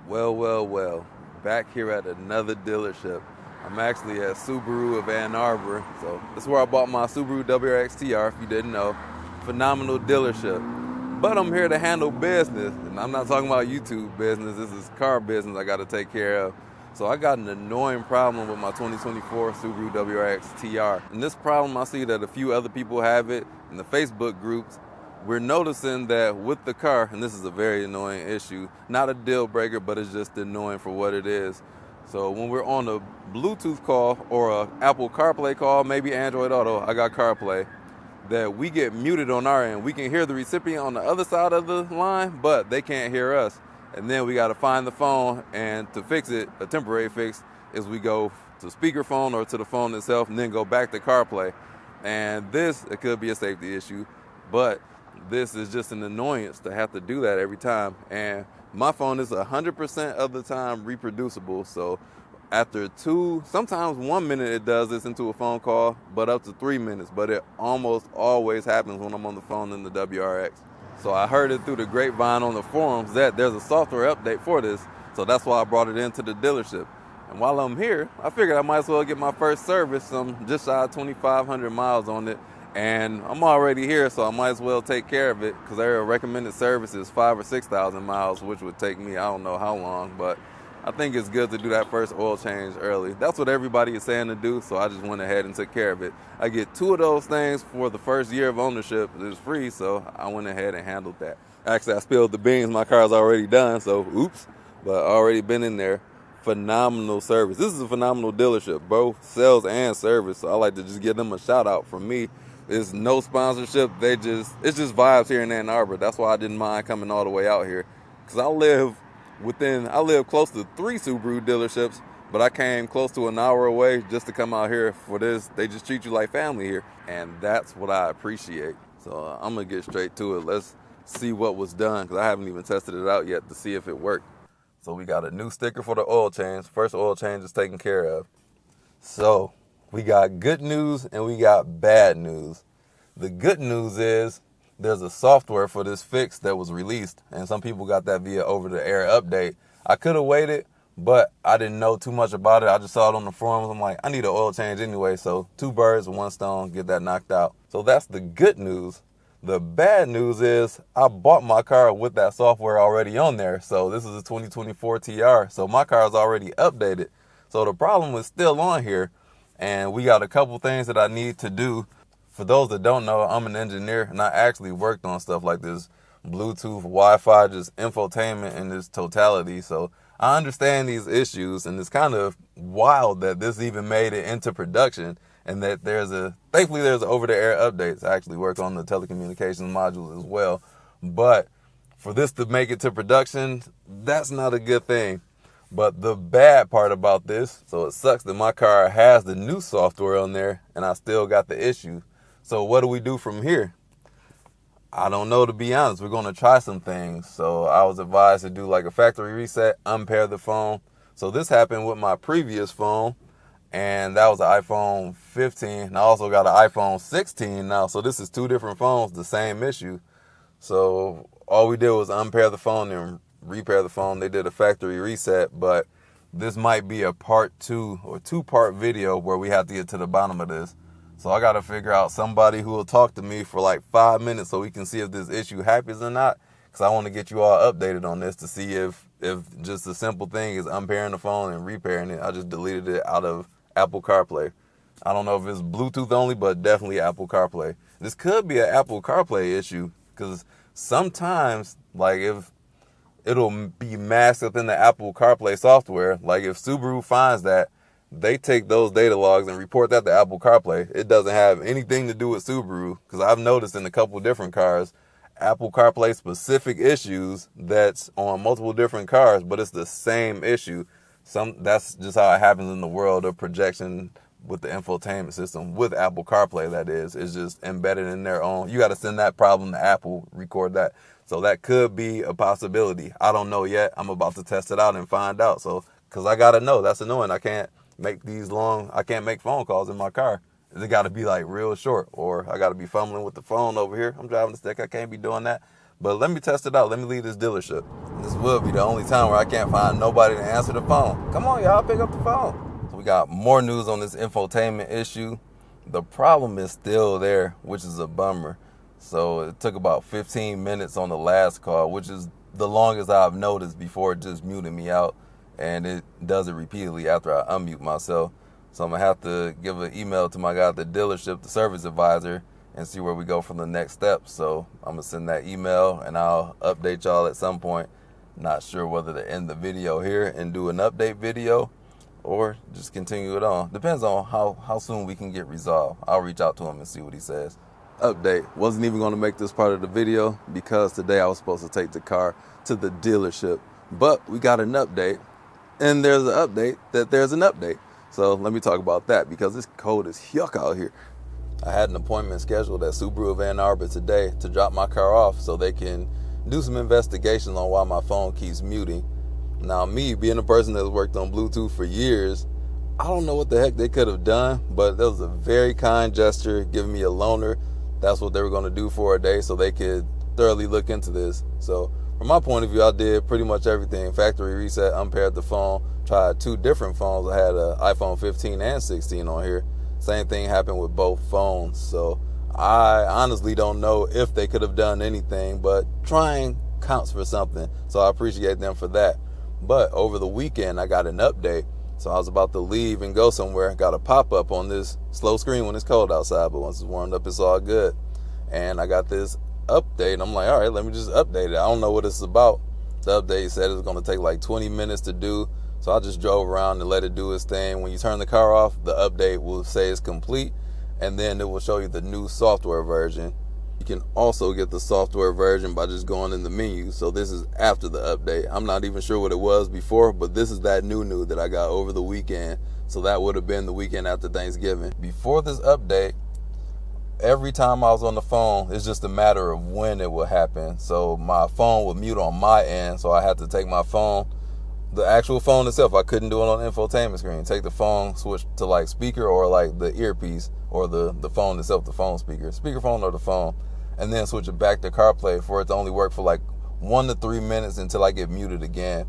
Well, back here at another dealership. I'm actually at Subaru of Ann Arbor. So this is where I bought my Subaru WRX TR, if you didn't know. Phenomenal dealership. But I'm here to handle business, and I'm not talking about YouTube business. This is car business I got to take care of. So I got an annoying problem with my 2024 Subaru WRX TR. And this problem, I see that a few other people have it in the Facebook groups. We're noticing that with the car, and this is a very annoying issue, not a deal breaker, but it's just annoying for what it is. So when we're on a Bluetooth call or a Apple CarPlay call, maybe Android Auto, I got CarPlay, that we get muted on our end. We can hear the recipient on the other side of the line, but they can't hear us. And then we got to find the phone, and to fix it, a temporary fix, is we go to speakerphone or to the phone itself and then go back to CarPlay. And this, it could be a safety issue, but this is just an annoyance to have to do that every time. And my phone is 100% of the time reproducible. So after sometimes 1 minute it does this into a phone call, but up to 3 minutes. But it almost always happens when I'm on the phone in the WRX. So I heard it through the grapevine on the forums that there's a software update for this. So that's why I brought it into the dealership. And while I'm here, I figured I might as well get my first service. I'm just shy of 2,500 miles on it. And I'm already here, so I might as well take care of it, because their recommended service is 5,000 or 6,000 miles, which would take me, I don't know how long, but I think it's good to do that first oil change early. That's what everybody is saying to do, so I just went ahead and took care of it. I get 2 of those things for the first year of ownership. It's free, so I went ahead and handled that. Actually, I spilled the beans. My car's already done, so oops, but already been in there. Phenomenal service. This is a phenomenal dealership, both sales and service, so I like to just give them a shout out from me. It's no sponsorship. It's just vibes here in Ann Arbor. That's why I didn't mind coming all the way out here. Because I live close to 3 Subaru dealerships, but I came close to an hour away just to come out here for this. They just treat you like family here. And that's what I appreciate. So I'm going to get straight to it. Let's see what was done, because I haven't even tested it out yet to see if it worked. So we got a new sticker for the oil change. First oil change is taken care of. So we got good news and we got bad news. The good news is there's a software for this fix that was released, and some people got that via over-the-air update. I could have waited, but I didn't know too much about it. I just saw it on the forums. I'm like, I need an oil change anyway, so 2 birds with 1 stone, get that knocked out. So that's the good news. The bad news is I bought my car with that software already on there. So this is a 2024 TR, so my car is already updated. So the problem is still on here. And we got a couple things that I need to do. For those that don't know, I'm an engineer, and I actually worked on stuff like this, Bluetooth, Wi-Fi, just infotainment in its totality. So I understand these issues, and it's kind of wild that this even made it into production, and that thankfully there's over-the-air updates. I actually work on the telecommunications modules as well. But for this to make it to production, that's not a good thing. But the bad part about this, so it sucks that my car has the new software on there and I still got the issue. So what do we do from here? I don't know, to be honest. We're going to try some things. So I was advised to do like a factory reset, unpair the phone. So this happened with my previous phone, and that was an iPhone 15. And I also got an iPhone 16 now. So this is 2 different phones, the same issue. So all we did was unpair the phone and repair the phone. They did a factory reset, but this might be a part 2 or 2-part video where we have to get to the bottom of this. So I got to figure out somebody who will talk to me for like 5 minutes so we can see if this issue happens or not, because I want to get you all updated on this to see if just a simple thing is unpairing the phone and repairing it. I just deleted it out of Apple CarPlay. I don't know if it's Bluetooth only, but definitely Apple CarPlay. This could be an Apple CarPlay issue, because sometimes, like, if it'll be masked up in the Apple CarPlay software. Like if Subaru finds that, they take those data logs and report that to Apple CarPlay. It doesn't have anything to do with Subaru, because I've noticed in a couple different cars, Apple CarPlay specific issues that's on multiple different cars, but it's the same issue. That's just how it happens in the world of projection with the infotainment system, with Apple CarPlay, that is. It's just embedded in their own. You got to send that problem to Apple, record that. So that could be a possibility. I don't know yet. I'm about to test it out and find out. So, because I got to know. That's annoying. I can't make phone calls in my car. It got to be like real short, or I got to be fumbling with the phone over here. I'm driving the stick. I can't be doing that. But let me test it out. Let me leave this dealership. This will be the only time where I can't find nobody to answer the phone. Come on, y'all, pick up the phone. So we got more news on this infotainment issue. The problem is still there, which is a bummer. So it took about 15 minutes on the last call, which is the longest I've noticed before it just muted me out. And it does it repeatedly after I unmute myself. So I'm going to have to give an email to my guy at the dealership, the service advisor, and see where we go from the next step. So I'm going to send that email, and I'll update y'all at some point. Not sure whether to end the video here and do an update video or just continue it on. Depends on how soon we can get resolved. I'll reach out to him and see what he says. Update. Wasn't even going to make this part of the video because today I was supposed to take the car to the dealership. But we got an update, and there's an update that there's an update. So let me talk about that because it's cold as yuck out here. I had an appointment scheduled at Subaru of Ann Arbor today to drop my car off so they can do some investigation on why my phone keeps muting. Now, me being a person that's worked on Bluetooth for years, I don't know what the heck they could have done, but that was a very kind gesture, giving me a loaner. That's what they were going to do for a day so they could thoroughly look into this. So from my point of view, I did pretty much everything. Factory reset, unpaired the phone, tried 2 different phones. I had an iPhone 15 and 16 on here. Same thing happened with both phones. So I honestly don't know if they could have done anything, but trying counts for something. So I appreciate them for that. But over the weekend, I got an update. So I was about to leave and go somewhere. Got a pop-up on this slow screen when it's cold outside, but once it's warmed up, it's all good. And I got this update. I'm like, all right, let me just update it. I don't know what it's about. The update said it was going to take like 20 minutes to do. So I just drove around and let it do its thing. When you turn the car off, the update will say it's complete. And then it will show you the new software version. You can also get the software version by just going in the menu. So this is after the update. I'm not even sure what it was before, but this is that new that I got over the weekend. So that would have been the weekend after Thanksgiving. Before this update, every time I was on the phone, it's just a matter of when it would happen. So my phone would mute on my end, so I had to take my phone, the actual phone itself, I couldn't do it on the infotainment screen. Take the phone, switch to like speaker or like the earpiece or the phone itself, the phone speakerphone or the phone, and then switch it back to CarPlay for it to only work for like 1 to 3 minutes until I get muted again.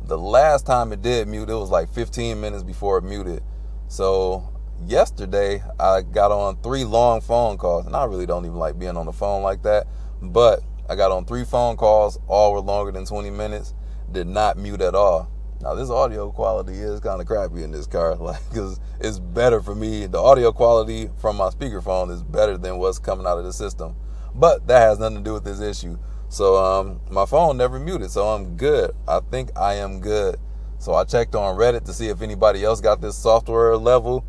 The last time it did mute, it was like 15 minutes before it muted. So yesterday, I got on 3 long phone calls, and I really don't even like being on the phone like that, but I got on 3 phone calls, all were longer than 20 minutes, did not mute at all. Now, this audio quality is kind of crappy in this car, like, because it's better for me. The audio quality from my speakerphone is better than what's coming out of the system, but that has nothing to do with this issue. So my phone never muted, so I'm good. I think I am good. So I checked on Reddit to see if anybody else got this software level.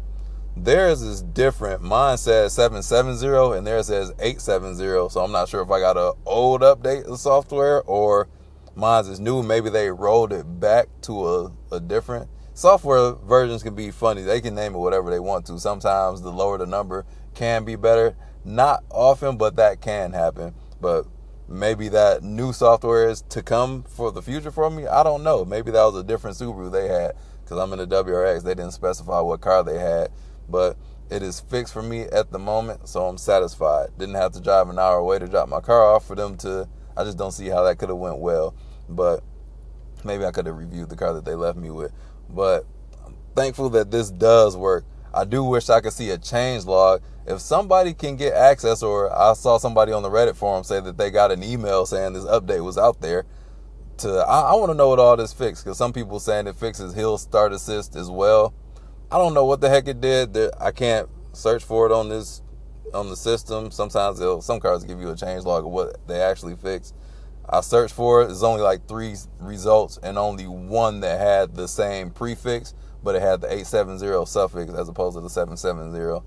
Theirs is different. Mine says 770 and theirs says 870. So I'm not sure if I got an old update of software or mine's is new. Maybe they rolled it back to a different. Software versions can be funny. They can name it whatever they want to. Sometimes the lower the number can be better. Not often, but that can happen. But maybe that new software is to come for the future for me. I don't know. Maybe that was a different Subaru they had because I'm in a WRX. They didn't specify what car they had. But it is fixed for me at the moment, so I'm satisfied. Didn't have to drive an hour away to drop my car off for them to. I just don't see how that could have went well. But maybe I could have reviewed the car that they left me with. But I'm thankful that this does work. I do wish I could see a change log. If somebody can get access, or I saw somebody on the Reddit forum say that they got an email saying this update was out there. I want to know what all this fixed, because some people saying it fixes hill start assist as well. I don't know what the heck it did. I can't search for it on the system. Sometimes some cars give you a change log of what they actually fixed. I searched for it. There's only like 3 results and only one that had the same prefix, but it had the 870 suffix as opposed to the 770.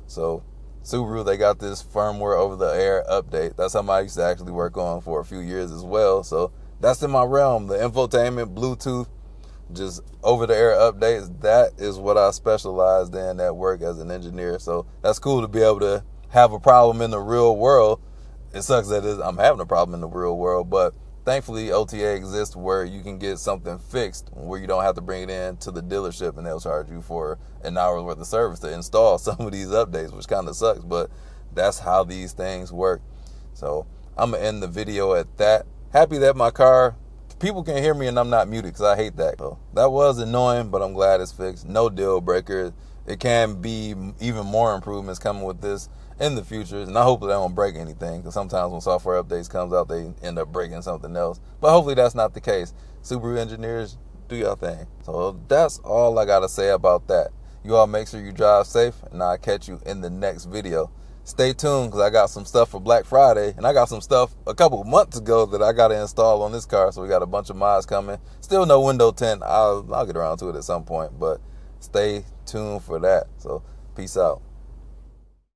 So Subaru, they got this firmware over the air update. That's something I used to actually work on for a few years as well. So that's in my realm. The infotainment, Bluetooth, just over-the-air updates, that is what I specialized in at work as an engineer. So that's cool to be able to have a problem in the real world. It sucks that I'm having a problem in the real world, but thankfully OTA exists where you can get something fixed where you don't have to bring it in to the dealership and they'll charge you for an hour's worth of service to install some of these updates, which kind of sucks, but that's how these things work. So I'm going to end the video at that. Happy that my car, people can hear me and I'm not muted because I hate that. So that was annoying, but I'm glad it's fixed. No deal breaker. It can be even more improvements coming with this in the future, and I hope they don't break anything, because sometimes when software updates comes out, they end up breaking something else. But hopefully that's not the case. Subaru engineers, do your thing. So that's all I got to say about that. You all make sure you drive safe, and I'll catch you in the next video. Stay tuned, because I got some stuff for Black Friday, and I got some stuff a couple months ago that I got to install on this car, so we got a bunch of mods coming. Still no window tint. I'll get around to it at some point, but stay tuned for that. So peace out.